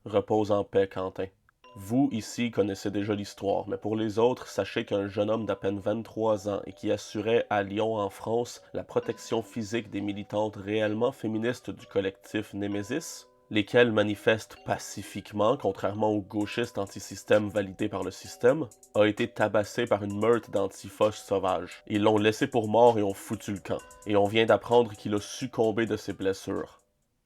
Repose en paix, Quentin. Vous, ici, connaissez déjà l'histoire, mais pour les autres, sachez qu'un jeune homme d'à peine 23 ans et qui assurait à Lyon, en France, la protection physique des militantes réellement féministes du collectif Némésis, lesquelles manifestent pacifiquement, contrairement aux gauchistes anti-système validés par le système, a été tabassé par une meute d'antifos sauvages. Ils l'ont laissé pour mort et ont foutu le camp. Et on vient d'apprendre qu'il a succombé de ses blessures.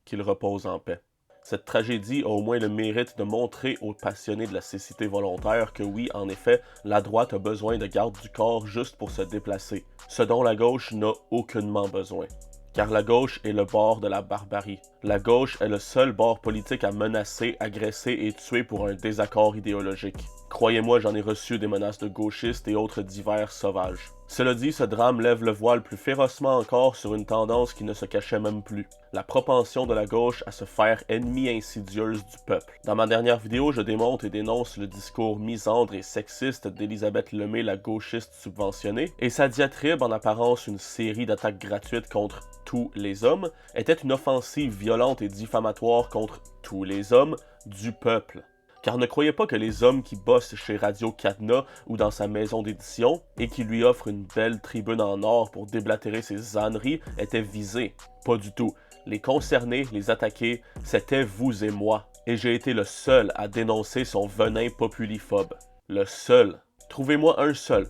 Qu'il repose en paix. Cette tragédie a au moins le mérite de montrer aux passionnés de la cécité volontaire que oui, en effet, la droite a besoin de garde du corps juste pour se déplacer, ce dont la gauche n'a aucunement besoin. Car la gauche est le bord de la barbarie. La gauche est le seul bord politique à menacer, agresser et tuer pour un désaccord idéologique. Croyez-moi, j'en ai reçu des menaces de gauchistes et autres divers sauvages. Cela dit, ce drame lève le voile plus férocement encore sur une tendance qui ne se cachait même plus. La propension de la gauche à se faire ennemie insidieuse du peuple. Dans ma dernière vidéo, je démonte et dénonce le discours misandre et sexiste d'Élisabeth Lemay, la gauchiste subventionnée, et sa diatribe, en apparence une série d'attaques gratuites contre tous les hommes, était une offensive violente et diffamatoire contre tous les hommes du peuple. Car ne croyez pas que les hommes qui bossent chez Radio Cadenas ou dans sa maison d'édition et qui lui offrent une belle tribune en or pour déblatérer ses âneries étaient visés. Pas du tout. Les concernés, les attaqués, c'était vous et moi. Et j'ai été le seul à dénoncer son venin populiphobe. Le seul. Trouvez-moi un seul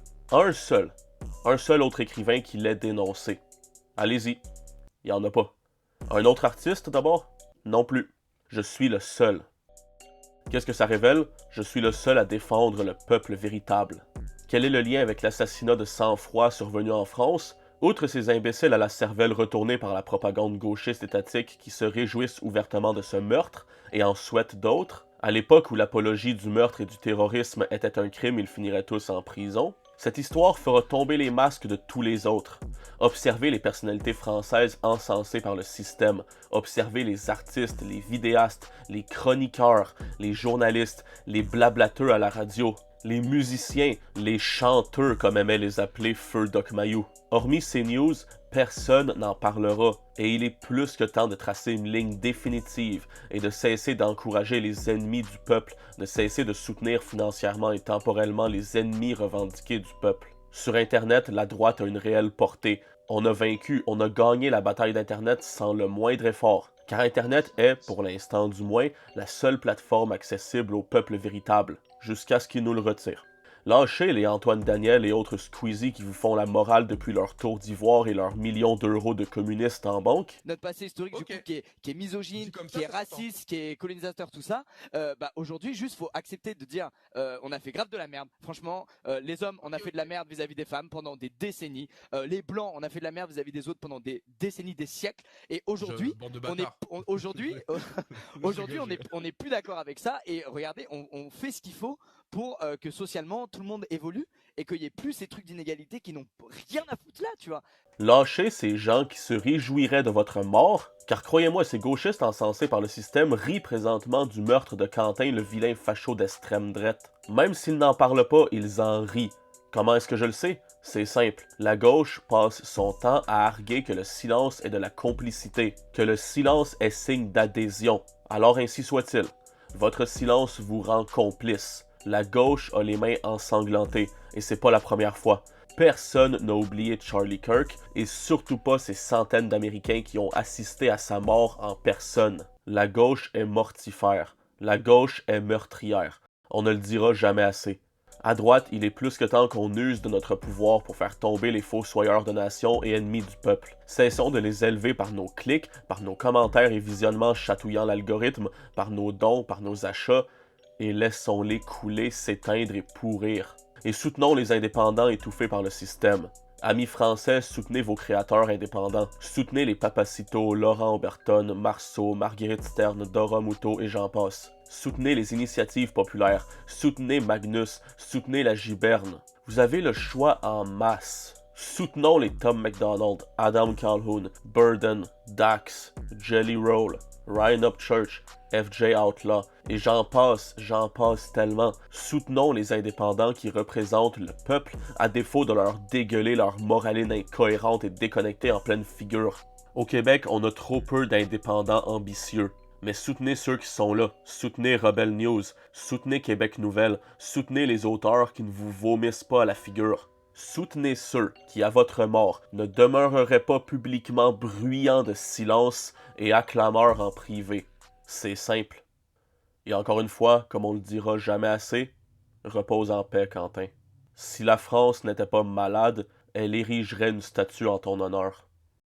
autre écrivain qui l'ait dénoncé. Allez-y. Il n'y en a pas. Un autre artiste d'abord? Non plus. Je suis le seul. Qu'est-ce que ça révèle? Je suis le seul à défendre le peuple véritable. Quel est le lien avec l'assassinat de sang-froid survenu en France? Outre ces imbéciles à la cervelle retournée par la propagande gauchiste étatique qui se réjouissent ouvertement de ce meurtre et en souhaitent d'autres, à l'époque où l'apologie du meurtre et du terrorisme était un crime, ils finiraient tous en prison, cette histoire fera tomber les masques de tous les autres. Observez les personnalités françaises encensées par le système. Observez les artistes, les vidéastes, les chroniqueurs, les journalistes, les blablateurs à la radio, les musiciens, les chanteurs comme aimait les appeler Feu Doc Mayou. Hormis ces news, personne n'en parlera, et il est plus que temps de tracer une ligne définitive et de cesser d'encourager les ennemis du peuple, de cesser de soutenir financièrement et temporellement les ennemis revendiqués du peuple. Sur Internet, la droite a une réelle portée. On a vaincu, on a gagné la bataille d'Internet sans le moindre effort. Car Internet est, pour l'instant du moins, la seule plateforme accessible au peuple véritable, jusqu'à ce qu'il nous le retire. Lâchez les Antoine Daniel et autres Squeezie qui vous font la morale depuis leur tour d'ivoire et leurs millions d'euros de communistes en banque. Notre passé historique, du coup, qui est misogyne, qui est raciste, qui est colonisateur, tout ça, aujourd'hui, juste, faut accepter de dire, on a fait grave de la merde. Franchement, les hommes, on a fait de la merde vis-à-vis des femmes pendant des décennies. Les blancs, on a fait de la merde vis-à-vis des autres pendant des décennies, des siècles. Et aujourd'hui, on n'est plus d'accord avec ça. Et regardez, on fait ce qu'il faut pour que socialement tout le monde évolue et qu'il n'y ait plus ces trucs d'inégalité qui n'ont rien à foutre là, tu vois. Lâchez ces gens qui se réjouiraient de votre mort, car croyez-moi, ces gauchistes encensés par le système rient présentement du meurtre de Quentin, le vilain facho d'extrême droite. Même s'ils n'en parlent pas, ils en rient. Comment est-ce que je le sais? C'est simple. La gauche passe son temps à arguer que le silence est de la complicité, que le silence est signe d'adhésion. Alors ainsi soit-il. Votre silence vous rend complice. La gauche a les mains ensanglantées, et c'est pas la première fois. Personne n'a oublié Charlie Kirk, et surtout pas ces centaines d'Américains qui ont assisté à sa mort en personne. La gauche est mortifère. La gauche est meurtrière. On ne le dira jamais assez. À droite, il est plus que temps qu'on use de notre pouvoir pour faire tomber les fossoyeurs de nations et ennemis du peuple. Cessons de les élever par nos clics, par nos commentaires et visionnements chatouillant l'algorithme, par nos dons, par nos achats, et laissons-les couler, s'éteindre et pourrir. Et soutenons les indépendants étouffés par le système. Amis français, soutenez vos créateurs indépendants. Soutenez les Papacito, Laurent Oberton, Marceau, Marguerite Stern, Dora Muto et j'en passe. Soutenez les initiatives populaires. Soutenez Magnus. Soutenez la Giberne. Vous avez le choix en masse. Soutenons les Tom MacDonald, Adam Calhoun, Burden, Dax, Jelly Roll, Ryan Upchurch, FJ Outlaw, et j'en passe tellement. Soutenons les indépendants qui représentent le peuple, à défaut de leur dégueuler leur moraline incohérente et déconnectée en pleine figure. Au Québec, on a trop peu d'indépendants ambitieux. Mais soutenez ceux qui sont là, soutenez Rebel News, soutenez Québec Nouvelle, soutenez les auteurs qui ne vous vomissent pas à la figure. Soutenez ceux qui, à votre mort, ne demeureraient pas publiquement bruyants de silence et acclameurs en privé. C'est simple. Et encore une fois, comme on le dira jamais assez, repose en paix, Quentin. Si la France n'était pas malade, elle érigerait une statue en ton honneur.